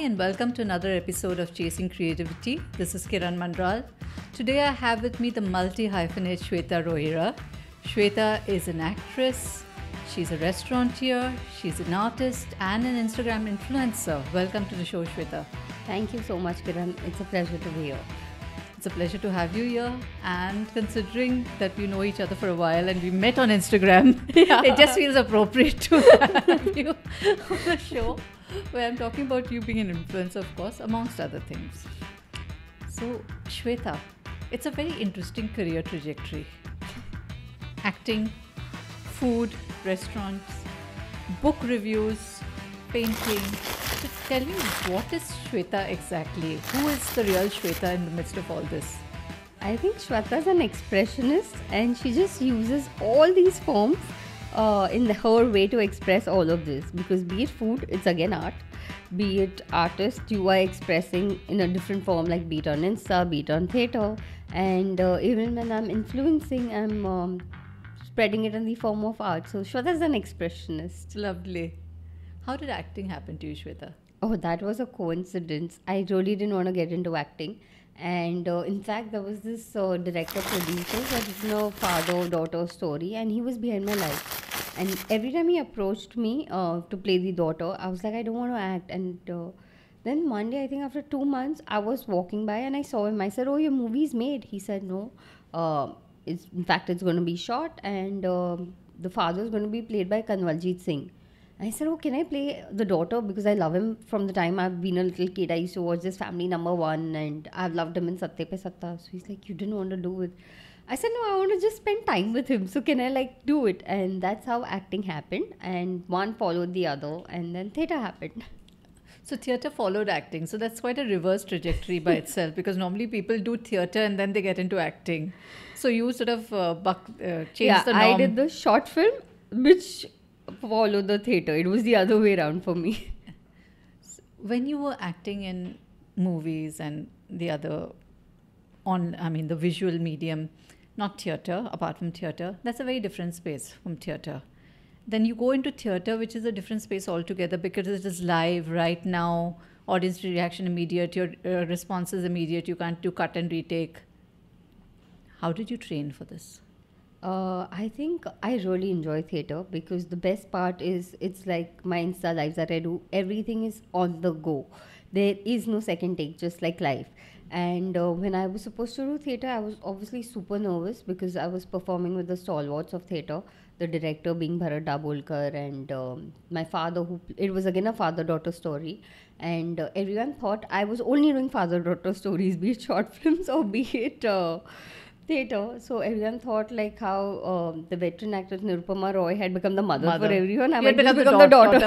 and welcome to another episode of Chasing Creativity. This is Kiran Mandral. Today I have with me the multi-hyphenate Shweta Rohira. Shweta is an actress, she's a restaurateur, she's an artist and an Instagram influencer. Welcome to the show, Shweta. Thank you so much, Kiran. It's a pleasure to be here. It's a pleasure to have you here, and considering that we know each other for a while and we met on Instagram, it just feels appropriate to have you on the show where I'm talking about you being an influencer, of course, amongst other things. So, Shweta, it's a very interesting career trajectory. Acting, food, restaurants, book reviews, painting. So tell me, what is Shweta exactly? Who is the real Shweta in the midst of all this? I think Shweta is an expressionist and she just uses all these forms in her way to express all of this. Because be it food, it's again art. Be it artist, you are expressing in a different form, like be it on Insta, be it on theatre. And even when I'm influencing, I'm spreading it in the form of art. So Shweta is an expressionist. Lovely. How did acting happen to you, Shweta? Oh, that was a coincidence. I really didn't want to get into acting. And in fact, there was this director producer that was a father-daughter story, and he was behind my life. And every time he approached me to play the daughter, I was like, I don't want to act. And then one day, I think after 2 months, I was walking by and I saw him. I said, oh, your movie's made. He said, no. In fact, it's going to be shot, and the father is going to be played by Kanwaljit Singh. I said, oh, can I play the daughter? Because I love him from the time I've been a little kid. I used to watch this Family Number One and I've loved him in Satte Pe Satta. So he's like, you didn't want to do it. I said, no, I want to just spend time with him. So can I do it? And that's how acting happened. And one followed the other, and then theatre happened. So theatre followed acting. So that's quite a reverse trajectory by itself, because normally people do theatre and then they get into acting. So you sort of changed the norm. I did the short film, which follow the theatre. It was the other way around for me. When you were acting in movies and the visual medium, not theatre, apart from theatre, that's a very different space from theatre. Then you go into theatre, which is a different space altogether, because it is live right now, audience reaction immediate, your response is immediate, you can't do cut and retake. How did you train for this? I think I really enjoy theatre because the best part is it's like my Insta lives that I do. Everything is on the go. There is no second take, just like life. And when I was supposed to do theatre, I was obviously super nervous because I was performing with the stalwarts of theatre, the director being Bharat Dabholkar and my father, it was again a father-daughter story. And everyone thought I was only doing father-daughter stories, be it short films or be it theatre. So everyone thought how the veteran actress Nirupama Roy had become the mother. For everyone. I had become the daughter.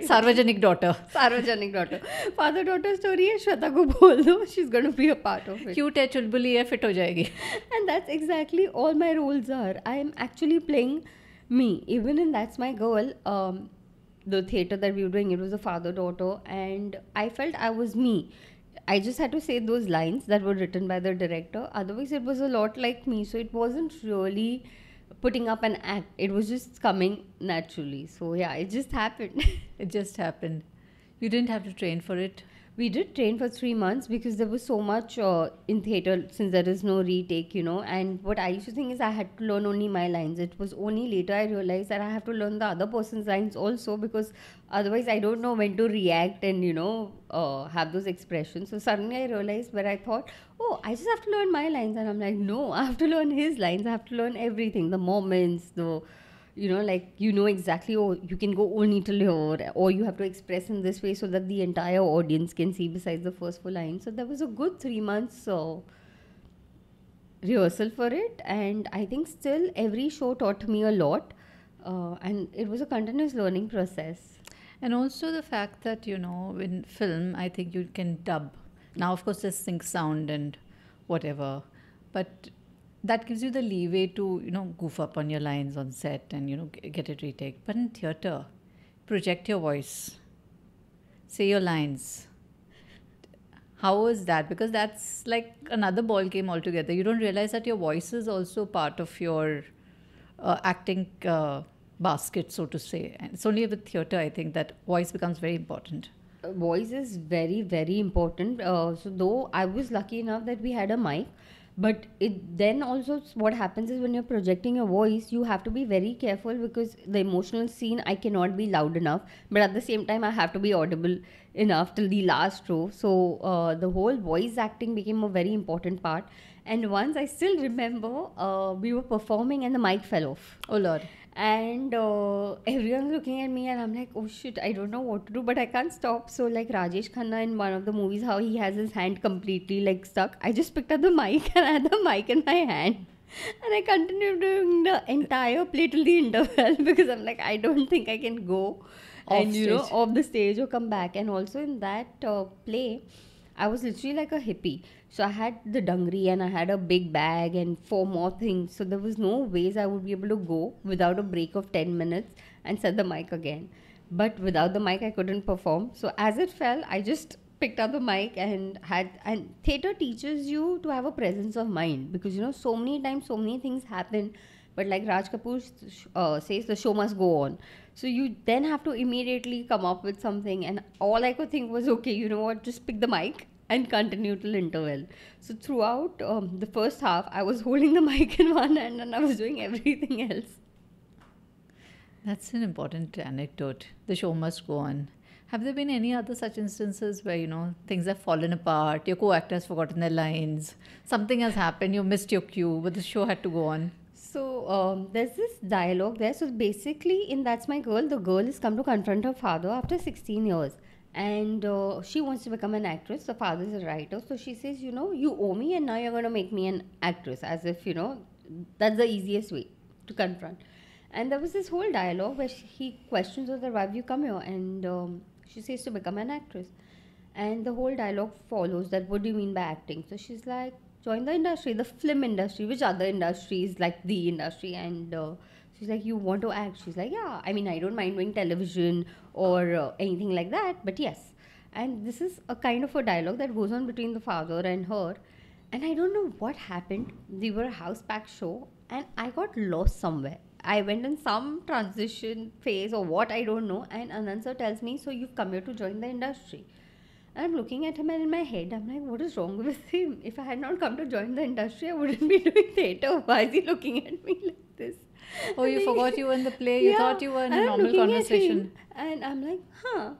Sarvajanik daughter. Sarvajanik daughter. Father-daughter story hai, Shweta ko bol do. She's going to be a part of it. Cute hai, chulbuli hai, fit ho jayegi. And that's exactly all my roles are. I am actually playing me. Even in That's My Girl, the theatre that we were doing, it was a father-daughter, and I felt I was me. I just had to say those lines that were written by the director. Otherwise, it was a lot like me. So it wasn't really putting up an act. It was just coming naturally. So yeah, it just happened. It just happened. You didn't have to train for it? We did train for 3 months because there was so much in theatre since there is no retake, And what I used to think is I had to learn only my lines. It was only later I realized that I have to learn the other person's lines also, because otherwise I don't know when to react and, have those expressions. So suddenly I realized where I thought, oh, I just have to learn my lines. And I'm like, no, I have to learn his lines. I have to learn everything, the moments, exactly, oh, you can go only till here, or you have to express in this way so that the entire audience can see besides the first 4 lines. So there was a good 3 months rehearsal for it, and I think still every show taught me a lot, and it was a continuous learning process. And also the fact that, in film, I think you can dub. Now, of course, there's sync sound and whatever, but that gives you the leeway to, goof up on your lines on set and, get it retake. But in theatre, project your voice, say your lines. How is that? Because that's like another ball game altogether. You don't realize that your voice is also part of your acting basket, so to say. And it's only with theatre, I think, that voice becomes very important. Voice is very, very important. So though I was lucky enough that we had a mic, but it then also what happens is when you're projecting your voice, you have to be very careful because the emotional scene I cannot be loud enough, but at the same time I have to be audible enough till the last row. So the whole voice acting became a very important part. And once I still remember, we were performing and the mic fell off, Oh Lord. and everyone's looking at me and I'm like, oh shit, I don't know what to do, but I can't stop. So like Rajesh Khanna in one of the movies, how he has his hand completely like stuck, I just picked up the mic and I had the mic in my hand and I continued doing the entire play till the interval because I'm like, I don't think I can go Off and you know stage. off the stage or come back. And also in that play, I was literally like a hippie. So I had the dungri and I had a big bag and four more things. So there was no ways I would be able to go without a break of 10 minutes and set the mic again. But without the mic, I couldn't perform. So as it fell, I just picked up the mic and had. And theater teaches you to have a presence of mind because you know so many times so many things happen. But like Raj Kapoor says, the show must go on. So you then have to immediately come up with something. And all I could think was, okay, you know what, just pick the mic and continue till interval. So throughout the first half, I was holding the mic in one hand and I was doing everything else. That's an important anecdote. The show must go on. Have there been any other such instances where, things have fallen apart, your co-actor has forgotten their lines, something has happened, you missed your cue, but the show had to go on? So there's this dialogue there. So basically, in That's My Girl, the girl has come to confront her father after 16 years. And she wants to become an actress. The father is a writer. So she says, you owe me and now you're going to make me an actress. As if, that's the easiest way to confront. And there was this whole dialogue where he questions her that why have you come here? And she says to become an actress. And the whole dialogue follows that what do you mean by acting? So she's like, join the industry, the film industry, which other industry is like the industry. And she's like, you want to act? She's like, yeah, I mean, I don't mind doing television or anything like that, but yes. And this is a kind of a dialogue that goes on between the father and her. And I don't know what happened. They were a house pack show and I got lost somewhere. I went in some transition phase or what, I don't know. And Anand sir tells me, so you've come here to join the industry. And I'm looking at him and in my head, I'm like, what is wrong with him? If I had not come to join the industry, I wouldn't be doing theatre. Why is he looking at me like this? Oh, And you he- forgot you were in the play, you thought you were in a and I'm normal looking at conversation. him, and I'm like, huh.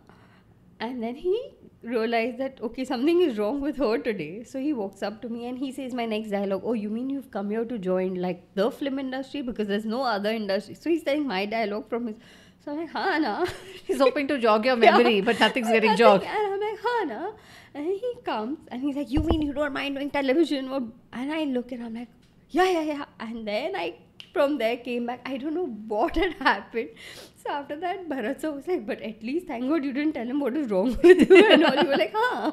And then he realized that, okay, something is wrong with her today. So he walks up to me and he says my next dialogue, oh, you mean you've come here to join like the film industry because there's no other industry. So he's telling my dialogue from his. So I'm like, huh, na. He's hoping to jog your memory, Yeah. but nothing's getting Nothing. jogged. And I'm like, huh, na. And he comes and he's like, you mean you don't mind doing television? And I look and I'm like, yeah. And then from there came back. I don't know what had happened. So after that, Bharat sir was like, but at least thank God you didn't tell him what is wrong with you and all. You were like, huh.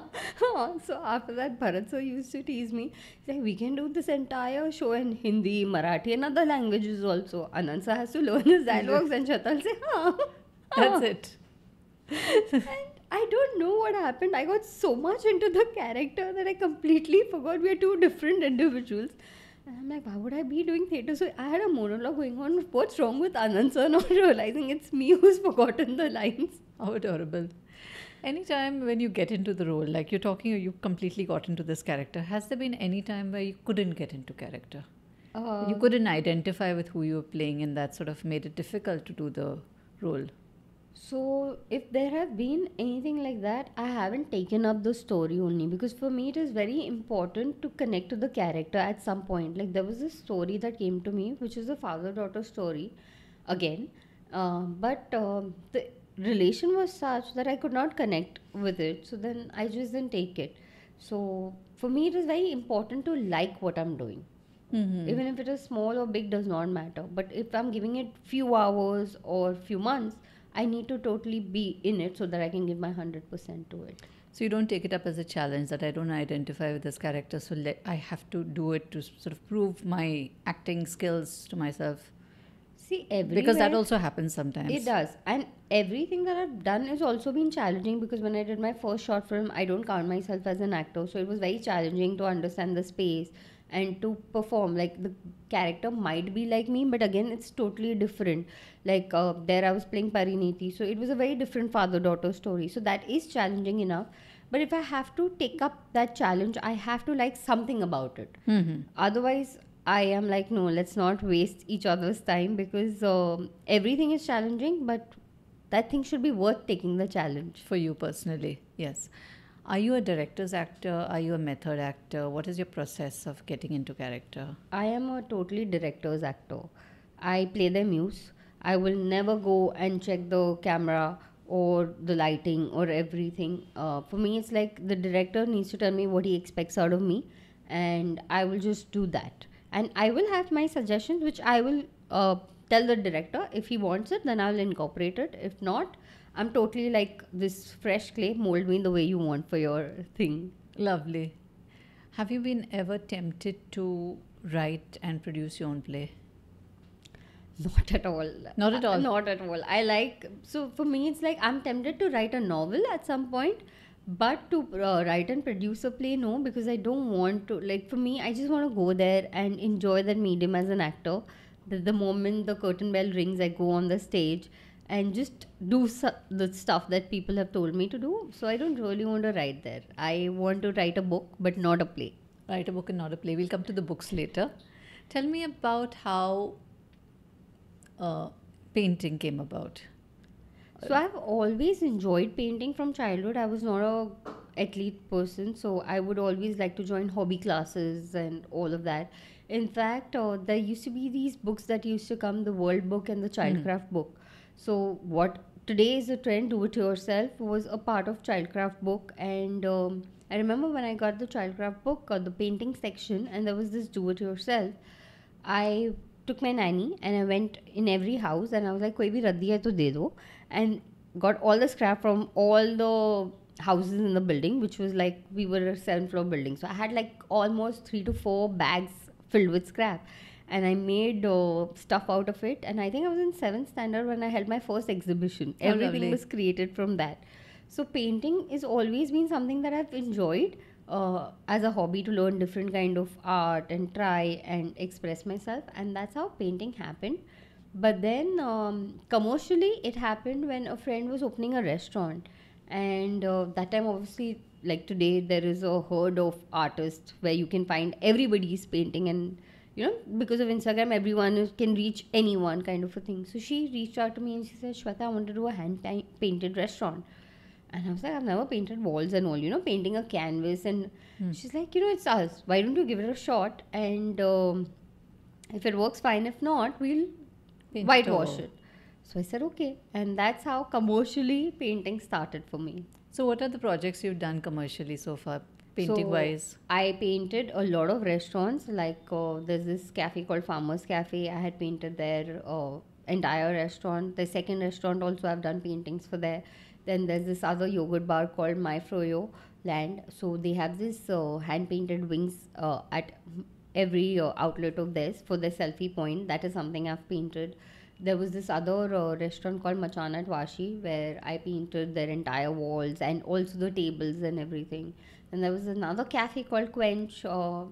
So after that, Bharat sir used to tease me. He's like, we can do this entire show in Hindi, Marathi and other languages also. Anand sir has to learn his dialogues and Shatal say, huh. That's it. And I don't know what happened. I got so much into the character that I completely forgot we are two different individuals. And I'm like, why would I be doing theatre? So I had a monologue going on. What's wrong with Anand sir? Not realizing it's me who's forgotten the lines. How adorable. Anytime when you get into the role, like you're talking, you completely got into this character, has there been any time where you couldn't get into character? You couldn't identify with who you were playing and that sort of made it difficult to do the role? So, if there have been anything like that, I haven't taken up the story only because for me it is very important to connect to the character at some point. Like, there was a story that came to me, which is a father daughter story again, but the relation was such that I could not connect with it, so then I just didn't take it. So, for me, it is very important to like what I'm doing. Even if it is small or big does not matter, but if I'm giving it few hours or few months, I need to totally be in it so that I can give my 100% to it. So you don't take it up as a challenge that I don't identify with this character, so I have to do it to sort of prove my acting skills to myself. See, everywhere Because that also happens sometimes. it does, and everything that I've done has also been challenging because when I did my first short film, I don't count myself as an actor, so it was very challenging to understand the space and to perform. Like the character might be like me, but again, it's totally different. Like there, I was playing Pariniti, so it was a very different father-daughter story. So that is challenging enough. But if I have to take up that challenge, I have to like something about it. Otherwise, I am like, no, let's not waste each other's time, because everything is challenging, but that thing should be worth taking the challenge. For you personally, yes. Are you a director's actor? Are you a method actor? What is your process of getting into character? I am a totally director's actor. I play the muse. I will never go and check the camera or the lighting or everything. For me, it's like the director needs to tell me what he expects out of me, and I will just do that. And I will have my suggestions, which I will tell the director. If he wants it, then I will incorporate it. If not, I'm totally like this fresh clay, mold me the way you want for your thing. Lovely. Have you been ever tempted to write and produce your own play? Not at all. Not at all. Not at all. I like, so for me, it's like I'm tempted to write a novel at some point, but to write and produce a play, no, because I don't want to. Like, for me, I just want to go there and enjoy that medium as an actor. The moment the curtain bell rings, I go on the stage and just do the stuff that people have told me to do. So I don't really want to write there. I want to write a book, but not a play. Write a book and not a play. We'll come to the books later. Tell me about how painting came about. So I've always enjoyed painting from childhood. I was not a athlete person, so I would always like to join hobby classes and all of that. In fact, there used to be these books that used to come, the World Book and the Childcraft book. So what today is a trend, do it yourself, was a part of Childcraft book. And I remember when I got the Childcraft book, the painting section, and there was this do it yourself. I took my nanny and I went in every house and I was like, koi bhi raddi hai to de do, and got all the scrap from all the houses in the building, which was like, we were a 7th floor building. So I had like almost 3 to 4 bags filled with scrap, and I made stuff out of it. And I think I was in 7th standard when I held my first exhibition. Everything lovely. was created from that. So painting has always been something that I've enjoyed as a hobby, to learn different kind of art and try and express myself, and that's how painting happened. But then commercially it happened when a friend was opening a restaurant, and that time, obviously, like today, there is a herd of artists where you can find everybody's painting, and because of Instagram, everyone can reach anyone, kind of a thing. So she reached out to me and she said, Shweta, I want to do a hand painted restaurant. And I was like, I've never painted walls and all, painting a canvas. And she's like, it's us. Why don't you give it a shot? And if it works, fine. If not, we'll whitewash it. So I said, okay. And that's how commercially painting started for me. So what are the projects you've done commercially so far, painting wise? So I painted a lot of restaurants. Like there's this cafe called Farmers Cafe. I had painted their entire restaurant. The second restaurant also, I've done paintings for there. Then there's this other yogurt bar called My Froyo Land. So they have this hand painted wings at every outlet of theirs for the selfie point. That is something I've painted. There was this other restaurant called Machana at Vashi, where I painted their entire walls and also the tables and everything. And there was another cafe called Quench,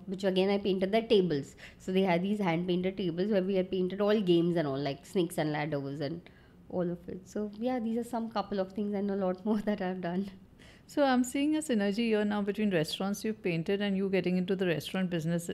which again I painted their tables. So they had these hand painted tables where we had painted all games and all, like snakes and ladders and all of it. So yeah, these are some couple of things and a lot more that I've done. So I'm seeing a synergy here now between restaurants you've painted and you getting into the restaurant business.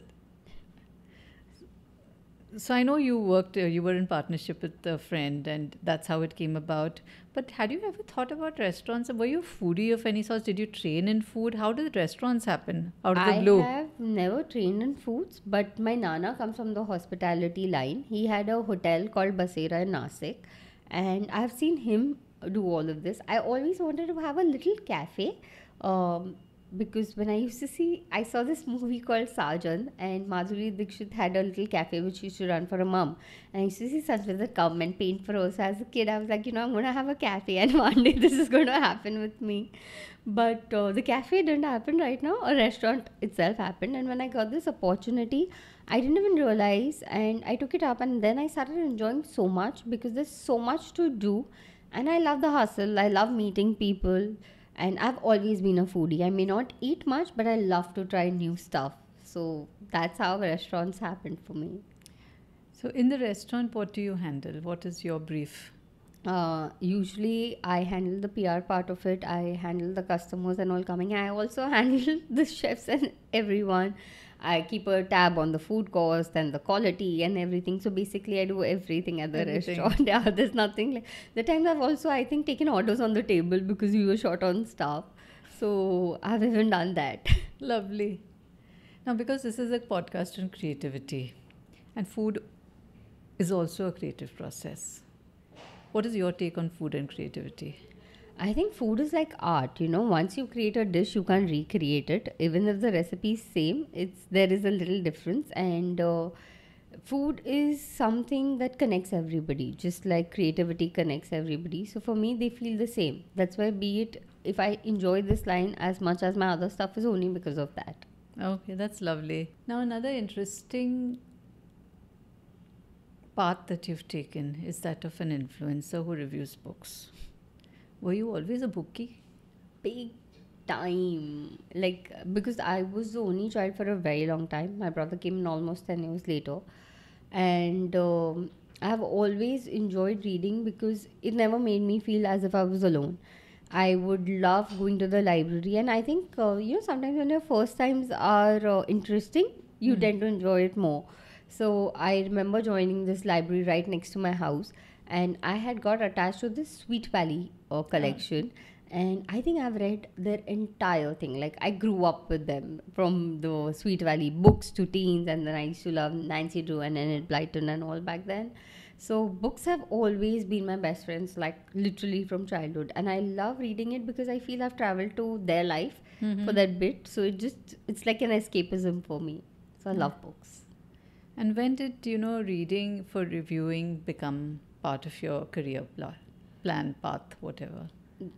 So I know you worked, you were in partnership with a friend, and that's how it came about. But had you ever thought about restaurants? Were you a foodie of any sort? Did you train in food? How did restaurants happen out of the blue? I have never trained in foods, but my nana comes from the hospitality line. He had a hotel called Basera in Nasik, and I've seen him do all of this. I always wanted to have a little cafe. Because when I saw this movie called Sajan, and Madhuri Dixit had a little cafe which she used to run for her mom. And I used to see Sanjay come and paint for her. So as a kid, I was like, I'm going to have a cafe, and one day this is going to happen with me. But the cafe didn't happen right now. A restaurant itself happened. And when I got this opportunity, I didn't even realize, and I took it up, and then I started enjoying so much because there's so much to do. And I love the hustle. I love meeting people. And I've always been a foodie. I may not eat much, but I love to try new stuff. So that's how restaurants happened for me. So in the restaurant, what do you handle? What is your brief? Usually I handle the PR part of it. I handle the customers and all coming. I also handle the chefs and everyone. I keep a tab on the food cost and the quality and everything. So basically, I do everything at the Everything. restaurant. Yeah, there's nothing like the times I've also, I think, taken orders on the table because we were short on staff. So I've even done that. Lovely. Now, because this is a podcast on creativity, and food is also a creative process. What is your take on food and creativity? I think food is like art, you know. Once you create a dish, you can't recreate it. Even if the recipe is same, it's there is a little difference. And food is something that connects everybody, just like creativity connects everybody. So for me, they feel the same. That's why, be it if I enjoy this line as much as my other stuff, is only because of that. Okay, that's lovely. Now, another interesting path that you've taken is that of an influencer who reviews books. Were you always a bookie? Big time. Like, because I was the only child for a very long time. My brother came in almost 10 years later. And I have always enjoyed reading because it never made me feel as if I was alone. I would love going to the library, and I think sometimes when your first times are interesting, you tend to enjoy it more. So I remember joining this library right next to my house, and I had got attached to this Sweet Valley collection. And I think I've read their entire thing. Like, I grew up with them from the Sweet Valley books to teens, and then I used to love Nancy Drew and Enid Blyton and all back then. So books have always been my best friends, like literally from childhood. And I love reading it because I feel I've traveled to their life for that bit. So it's like an escapism for me. So I love books. And when did, reading for reviewing become part of your career plan, path, whatever?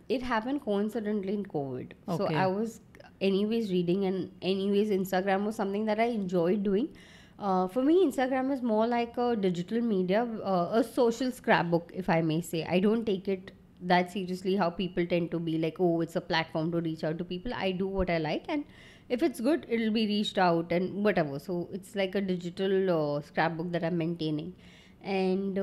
It happened coincidentally in COVID. So Okay. I was anyways reading, and anyways Instagram was something that I enjoyed doing. For me, Instagram is more like a digital media, a social scrapbook, if I may say. I don't take it that seriously how people tend to be like, oh, it's a platform to reach out to people. I do what I like, and if it's good, it'll be reached out and whatever. So it's like a digital scrapbook that I'm maintaining. And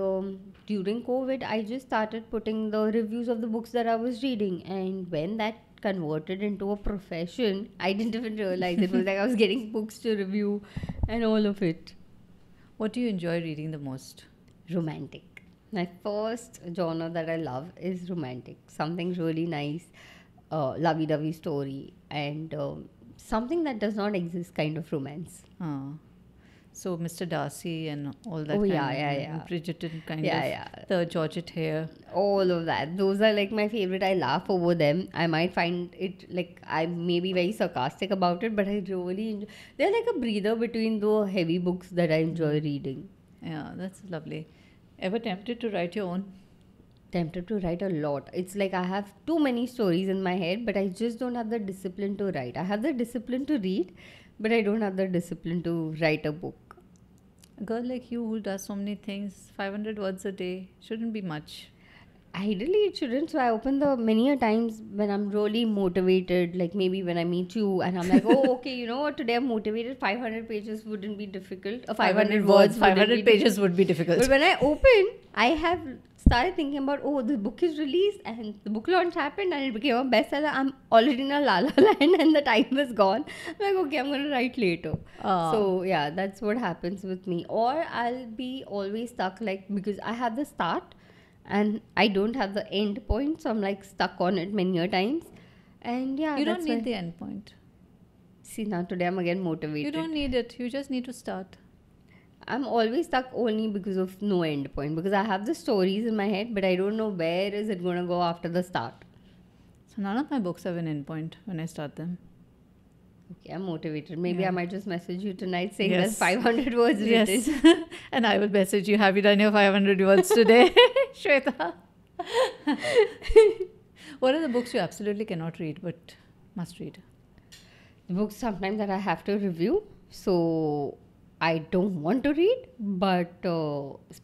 during COVID, I just started putting the reviews of the books that I was reading. And when that converted into a profession, I didn't even realize it was like I was getting books to review and all of it. What do you enjoy reading the most? Romantic. My first genre that I love is romantic. Something really nice, lovey-dovey story, and something that does not exist kind of romance. So Mr. Darcy and all that Oh, kind yeah, of yeah, yeah. Bridgerton kind Yeah, of yeah. the Georgette hair. All of that. Those are like my favorite. I laugh over them. I might find it like I may be very sarcastic about it, but I really enjoy. They're like a breather between the heavy books that I enjoy reading. Yeah, that's lovely. Ever tempted to write your own? Tempted to write a lot. It's like I have too many stories in my head, but I just don't have the discipline to write. I have the discipline to read, but I don't have the discipline to write a book. A girl like you who does so many things, 500 words a day, shouldn't be much. Ideally, it shouldn't. So I open the many a times when I'm really motivated, like maybe when I meet you and I'm like, oh, okay, you know what, today I'm motivated. 500 pages wouldn't be difficult. 500 words, 500 pages would be difficult. But when I open, I have started thinking about, oh, the book is released and the book launch happened and it became a bestseller. I'm already in a la la land and the time is gone. I'm like, okay, I'm going to write later. So yeah, that's what happens with me. Or I'll be always stuck, like, because I have the start and I don't have the end point, so I'm like stuck on it many a times. And yeah, You don't that's need why. the end point. See, now today I'm again motivated. You don't need it. You just need to start. I'm always stuck only because of no end point, because I have the stories in my head, but I don't know where is it going to go after the start. So none of my books have an end point when I start them. Okay, I'm motivated. Maybe Yeah. I might just message you tonight saying Yes. there's 500 words Yes. written. And I will message you, have you done your 500 words today, Shweta? What are the books you absolutely cannot read but must read? The books sometimes that I have to review, so I don't want to read, but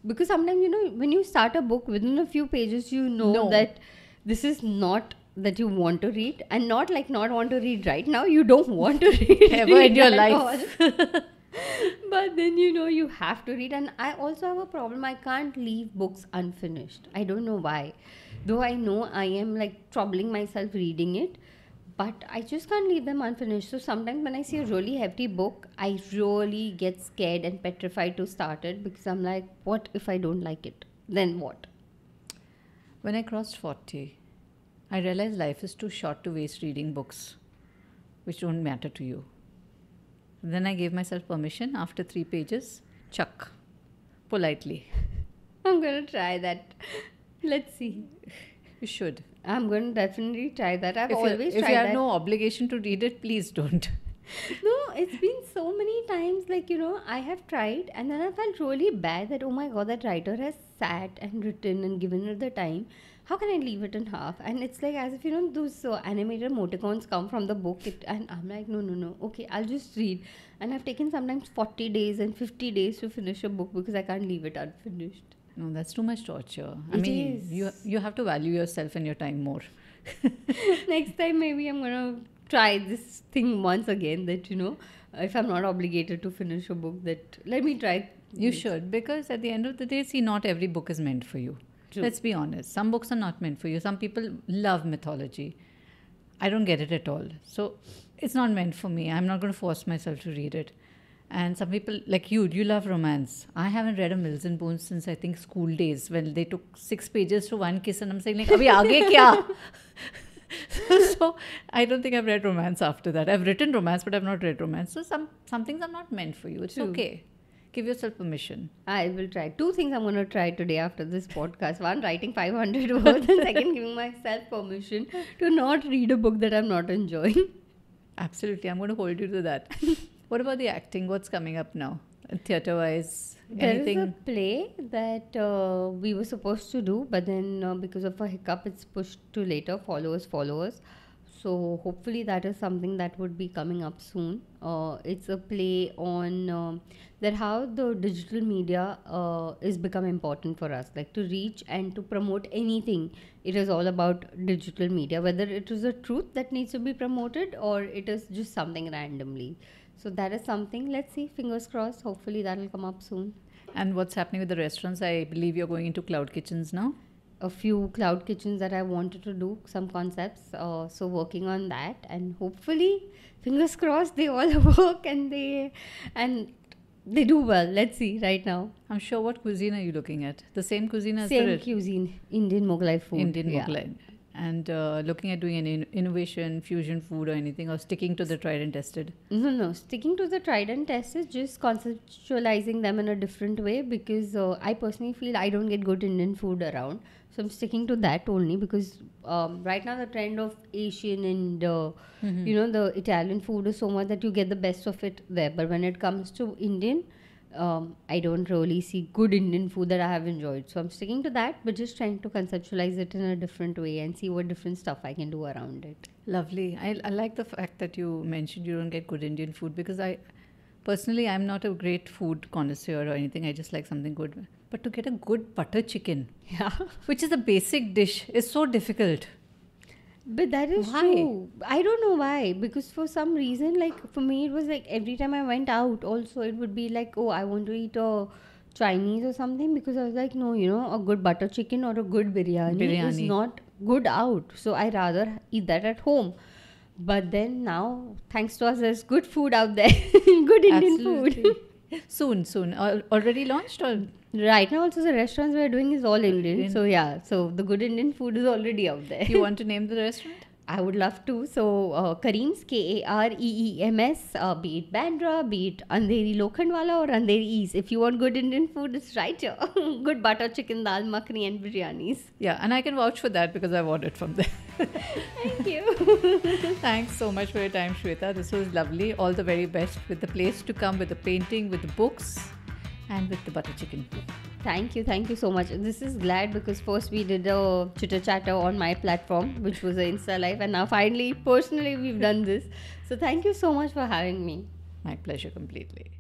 because sometimes, you know, when you start a book, within a few pages, you know No. that this is not that you want to read, and not like not want to read right now. You don't want to read ever in your at life. all. But then you have to read, and I also have a problem. I can't leave books unfinished. I don't know why, though I know I am like troubling myself reading it, but I just can't leave them unfinished. So sometimes when I see a really hefty book, I really get scared and petrified to start it, because I'm like, what if I don't like it? Then what? When I crossed 40, I realized life is too short to waste reading books which don't matter to you. Then I gave myself permission after 3 pages. Chuck. Politely. I'm gonna try that. Let's see. You should. I'm gonna definitely try that. I've If always you tried have that. no obligation to read it, please don't. No, it's been so many times, like, I have tried, and then I felt really bad that, oh my god, that writer has sat and written and given it the time. How can I leave it in half? And it's like as if, those animated emoticons come from the book, and I'm like, no, okay, I'll just read. And I've taken sometimes 40 days and 50 days to finish a book because I can't leave it unfinished. No, that's too much torture. It is. You have to value yourself and your time more. Next time, maybe I'm gonna try this thing once again, that if I'm not obligated to finish a book, that let me try. You should, because at the end of the day, see, not every book is meant for you. True. Let's be honest. Some books are not meant for you. Some people love mythology. I don't get it at all. So it's not meant for me. I'm not going to force myself to read it. And some people, like you love romance. I haven't read a Mills and Bones since I think school days, when they took 6 pages to one kiss, and I'm saying like, abhi aage kya? So I don't think I've read romance after that. I've written romance, but I've not read romance. So some things are not meant for you. It's True. okay. Give yourself permission. I will try. 2 things I'm going to try today after this podcast. One, writing 500 words, and second, giving myself permission to not read a book that I'm not enjoying. Absolutely. I'm going to hold you to that. What about the acting? What's coming up now? Theatre-wise? There Anything? is a play that we were supposed to do, but then because of a hiccup, it's pushed to later. Followers. So hopefully that is something that would be coming up soon. It's a play on that how the digital media is become important for us, like to reach and to promote anything. It is all about digital media, whether it is a truth that needs to be promoted or it is just something randomly. So that is something. Let's see. Fingers crossed. Hopefully that will come up soon. And what's happening with the restaurants? I believe you're going into cloud kitchens now. A few cloud kitchens that I wanted to do, some concepts. So working on that, and hopefully, fingers crossed, they all work and they do well. Let's see right now. I'm sure. What cuisine are you looking at? The same cuisine as Same the cuisine, Indian Mughlai food. Indian yeah. Mughlai. And looking at doing any innovation, fusion food or anything, or sticking to the tried and tested? No. Sticking to the tried and tested, just conceptualizing them in a different way, because I personally feel I don't get good Indian food around. So I'm sticking to that only, because right now the trend of Asian and the Italian food is so much that you get the best of it there. But when it comes to Indian, I don't really see good Indian food that I have enjoyed. So I'm sticking to that, but just trying to conceptualize it in a different way and see what different stuff I can do around it. Lovely. I like the fact that you mentioned you don't get good Indian food, because personally, I'm not a great food connoisseur or anything. I just like something good. But to get a good butter chicken, which is a basic dish, is so difficult. But that is Why? true. I don't know why. Because for some reason, like for me, it was like every time I went out, also it would be like, oh, I want to eat a Chinese or something. Because I was like, no, a good butter chicken or a good biryani is not good out. So I rather eat that at home. But then now, thanks to us, there's good food out there. Good Indian food. Soon. Already launched or? Right now also the restaurants we are doing is all Indian. So yeah, so the good Indian food is already out there. You want to name the restaurant? I would love to. So Kareem's, Kareems, be it Bandra, be it Andheri Lokhandwala or Andheri East. If you want good Indian food, it's right here. Good butter chicken, dal makhani and biryanis. Yeah, and I can vouch for that because I've ordered from there. Thank you. Thanks so much for your time, Shweta. This was lovely. All the very best with the place to come, with the painting, with the books, and with the butter chicken too. Thank you so much. This is glad because first we did a chitter chatter on my platform, which was an Insta Live, and now finally, personally, we've done this. So thank you so much for having me. My pleasure completely.